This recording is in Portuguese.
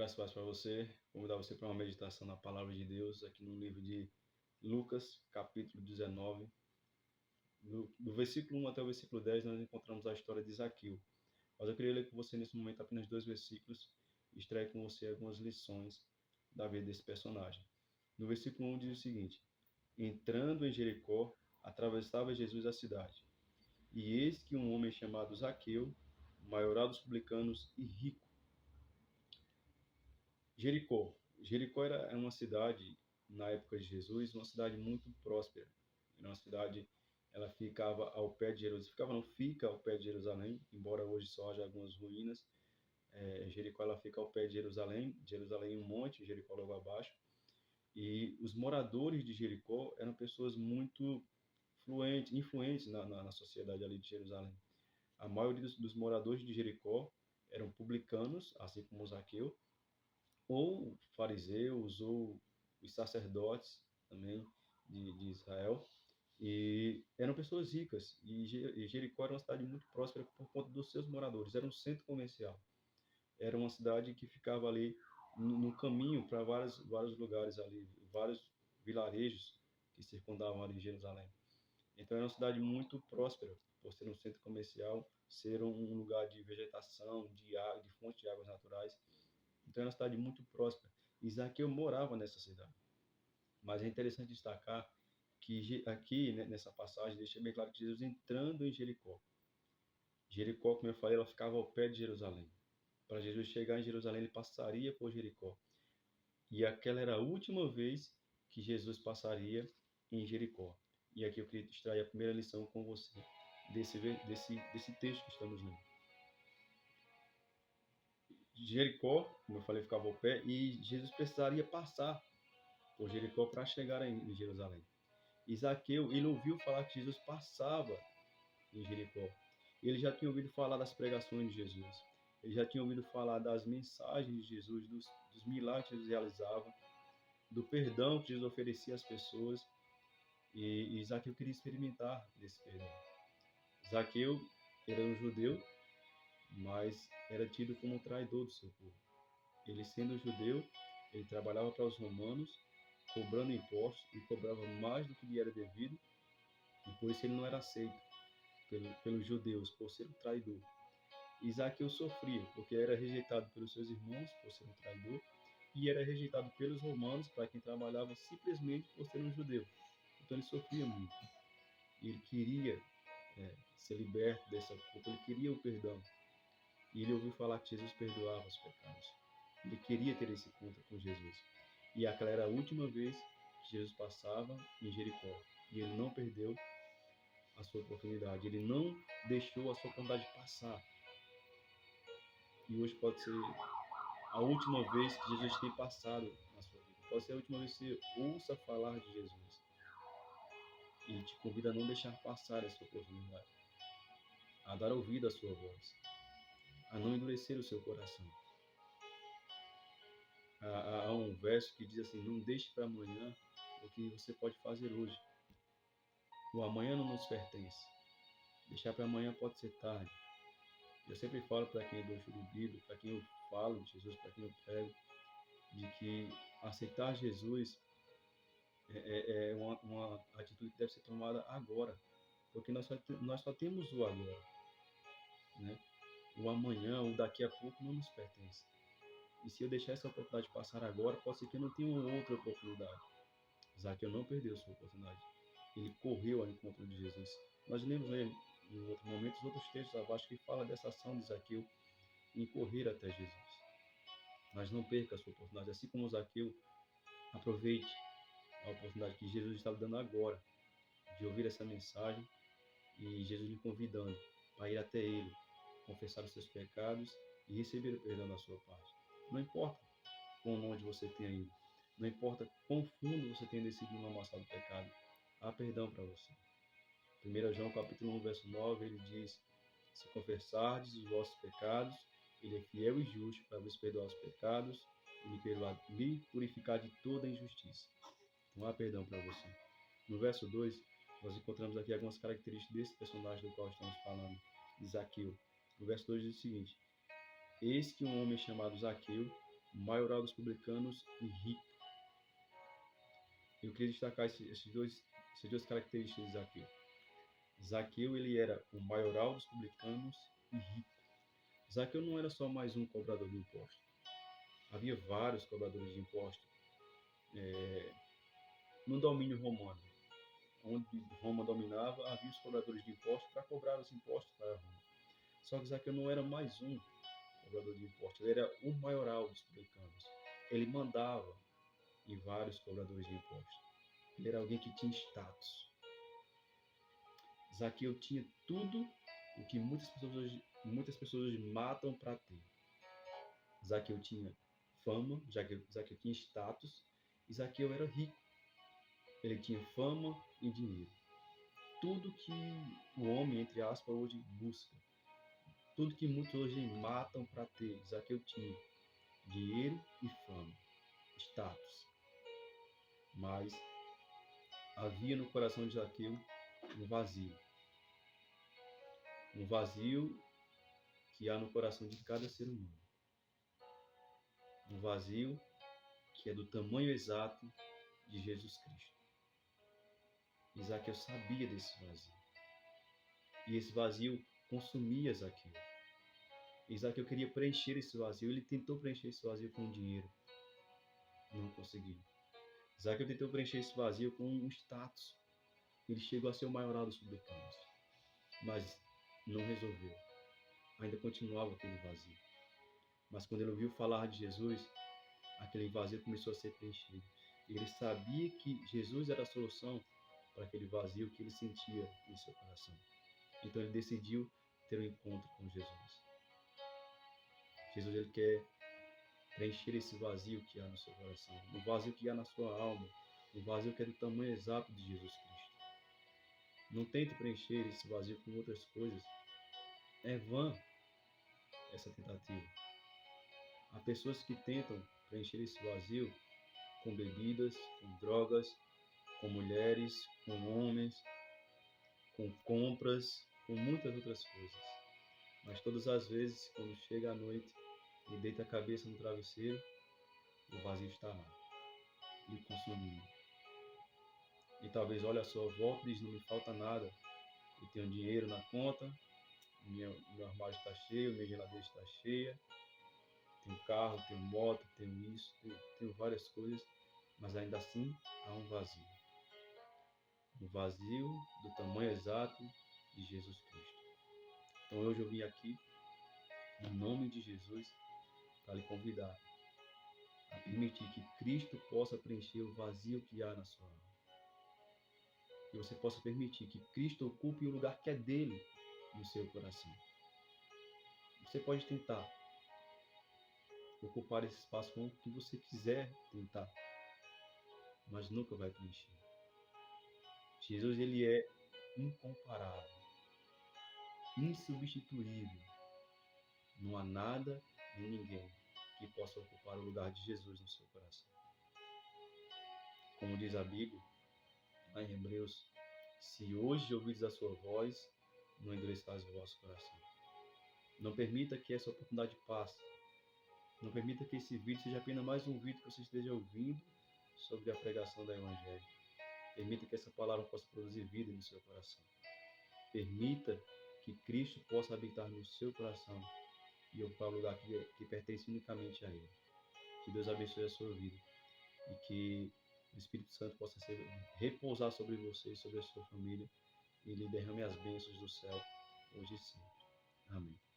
Graças a Deus para você. Convidar você para uma meditação na palavra de Deus, aqui no livro de Lucas, capítulo 19. Do versículo 1 até o versículo 10, nós encontramos a história de Zaqueu. Mas eu queria ler com você nesse momento apenas 2 versículos e extrair com você algumas lições da vida desse personagem. No versículo 1 diz o seguinte: Entrando em Jericó, atravessava Jesus a cidade. E eis que um homem chamado Zaqueu, maioral dos publicanos e rico. Jericó. Jericó era uma cidade, na época de Jesus, uma cidade muito próspera. Era uma cidade, ela ficava ao pé de Jerusalém, fica ao pé de Jerusalém, embora hoje só haja algumas ruínas. Jericó, ela fica ao pé de Jerusalém, Jerusalém um monte, Jericó logo abaixo. E os moradores de Jericó eram pessoas muito influentes na sociedade ali de Jerusalém. A maioria dos moradores de Jericó eram publicanos, assim como Zaqueu, ou fariseus, ou os sacerdotes também de Israel, e eram pessoas ricas, e Jericó era uma cidade muito próspera por conta dos seus moradores, era um centro comercial, era uma cidade que ficava ali no caminho para vários lugares ali, vários vilarejos que circundavam ali Jerusalém. Então era uma cidade muito próspera, por ser um centro comercial, ser um lugar de vegetação, de água, de fonte de águas naturais. Então era uma cidade muito próspera. E Zaqueu morava nessa cidade. Mas é interessante destacar que aqui, né, nessa passagem, deixa bem claro que Jesus entrando em Jericó. Jericó, como eu falei, ela ficava ao pé de Jerusalém. Para Jesus chegar em Jerusalém, ele passaria por Jericó. E aquela era a última vez que Jesus passaria em Jericó. E aqui eu queria extrair a primeira lição com você desse texto que estamos lendo. Jericó, como eu falei, ficava ao pé, e Jesus precisaria passar por Jericó para chegar em Jerusalém. E Zaqueu, ele ouviu falar que Jesus passava em Jericó. Ele já tinha ouvido falar das pregações de Jesus. Ele já tinha ouvido falar das mensagens de Jesus, dos milagres que Jesus realizava, do perdão que Jesus oferecia às pessoas. E Zaqueu queria experimentar desse perdão. Zaqueu era um judeu, mas era tido como um traidor do seu povo. Ele, sendo judeu, ele trabalhava para os romanos, cobrando impostos, e cobrava mais do que lhe era devido, e por isso ele não era aceito pelos judeus, por ser um traidor. E Zaqueu sofria, porque era rejeitado pelos seus irmãos, por ser um traidor, e era rejeitado pelos romanos, para quem trabalhava simplesmente por ser um judeu. Então ele sofria muito. E ele queria ser liberto dessa culpa, ele queria o perdão. E ele ouviu falar que Jesus perdoava os pecados. Ele queria ter esse encontro com Jesus. E aquela era a última vez que Jesus passava em Jericó. E ele não perdeu a sua oportunidade. Ele não deixou a sua oportunidade passar. E hoje pode ser a última vez que Jesus tem passado na sua vida. Pode ser a última vez que você ouça falar de Jesus. E ele te convida a não deixar passar essa oportunidade. A dar ouvido à sua voz. A não endurecer o seu coração. Há um verso que diz assim: não deixe para amanhã o que você pode fazer hoje. O amanhã não nos pertence. Deixar para amanhã pode ser tarde. Eu sempre falo para quem eu dou estudo bíblico, para quem eu falo de Jesus, para quem eu prego, de que aceitar Jesus é uma atitude que deve ser tomada agora, porque nós só temos o agora, né? O amanhã, o daqui a pouco não nos pertence. E se eu deixar essa oportunidade passar agora, pode ser que eu não tenha uma outra oportunidade. Zaqueu não perdeu sua oportunidade. Ele correu ao encontro de Jesus. Nós lemos em outro momento os outros textos abaixo que fala dessa ação de Zaqueu em correr até Jesus. Mas não perca a sua oportunidade. Assim como Zaqueu, aproveite a oportunidade que Jesus está lhe dando agora de ouvir essa mensagem e Jesus lhe convidando para ir até Ele, confessar os seus pecados e receber o perdão da sua parte. Não importa quão longe você tenha ido, não importa quão fundo você tenha descido no lamaçal do pecado, há perdão para você. 1 João capítulo 1, verso 9, ele diz: se confessardes os vossos pecados, ele é fiel e justo para vos perdoar os pecados e lhe purificar de toda injustiça. Não há perdão para você. No verso 2, nós encontramos aqui algumas características desse personagem do qual estamos falando, de Zaqueu. No verso 2 diz o seguinte: eis que um homem chamado Zaqueu, maioral dos publicanos e rico. Eu queria destacar essas duas características de Zaqueu. Zaqueu, ele era o maioral dos publicanos e rico. Zaqueu não era só mais um cobrador de impostos. Havia vários cobradores de impostos no domínio romano. Onde Roma dominava, havia os cobradores de impostos para cobrar os impostos para Roma. Só que Zaqueu não era mais um cobrador de impostos, ele era o maioral dos publicanos. Ele mandava em vários cobradores de impostos. Ele era alguém que tinha status. Zaqueu tinha tudo o que muitas pessoas hoje matam para ter. Zaqueu tinha fama, Zaqueu tinha status, e Zaqueu era rico. Ele tinha fama e dinheiro. Tudo que o homem, entre aspas, hoje busca. Tudo que muitos hoje matam para ter. Zaqueu tinha dinheiro e fama, status. Mas havia no coração de Zaqueu um vazio. Um vazio que há no coração de cada ser humano. Um vazio que é do tamanho exato de Jesus Cristo. E Zaqueu sabia desse vazio. E esse vazio consumia Zaqueu. E Zaqueu queria preencher esse vazio. Ele tentou preencher esse vazio com dinheiro. Não conseguiu. Zaqueu tentou preencher esse vazio com um status. Ele chegou a ser o maioral dos publicanos. Mas não resolveu. Ainda continuava aquele vazio. Mas quando ele ouviu falar de Jesus, aquele vazio começou a ser preenchido. E ele sabia que Jesus era a solução para aquele vazio que ele sentia em seu coração. Então ele decidiu ter um encontro com Jesus. Jesus, ele quer preencher esse vazio que há no seu coração, o vazio que há na sua alma, o vazio que é do tamanho exato de Jesus Cristo. Não tente preencher esse vazio com outras coisas. É vã essa tentativa. Há pessoas que tentam preencher esse vazio com bebidas, com drogas, com mulheres, com homens, com compras, com muitas outras coisas. Mas todas as vezes, quando chega a noite e deita a cabeça no travesseiro, o vazio está lá, lhe consumindo. E talvez olhe à sua volta e diz, não me falta nada. Eu tenho dinheiro na conta, meu armário está cheio, minha geladeira está cheia, tenho carro, tenho moto, tenho isso, tenho várias coisas, mas ainda assim há um vazio. Um vazio do tamanho exato de Jesus Cristo. Então hoje eu vim aqui, em nome de Jesus, para lhe convidar a permitir que Cristo possa preencher o vazio que há na sua alma. Que você possa permitir que Cristo ocupe o lugar que é dele no seu coração. Você pode tentar ocupar esse espaço com o que você quiser tentar, mas nunca vai preencher. Jesus, ele é incomparável, insubstituível. Não há nada nem ninguém que possa ocupar o lugar de Jesus no seu coração. Como diz a Bíblia, lá em Hebreus, se hoje ouvides a sua voz, não endureçais o vosso coração. Não permita que essa oportunidade passe. Não permita que esse vídeo seja apenas mais um vídeo que você esteja ouvindo sobre a pregação do Evangelho. Permita que essa palavra possa produzir vida no seu coração. Permita que Cristo possa habitar no seu coração e ocupar o lugar que pertence unicamente a Ele. Que Deus abençoe a sua vida e que o Espírito Santo possa repousar sobre você e sobre a sua família e lhe derrame as bênçãos do céu hoje e sempre. Amém.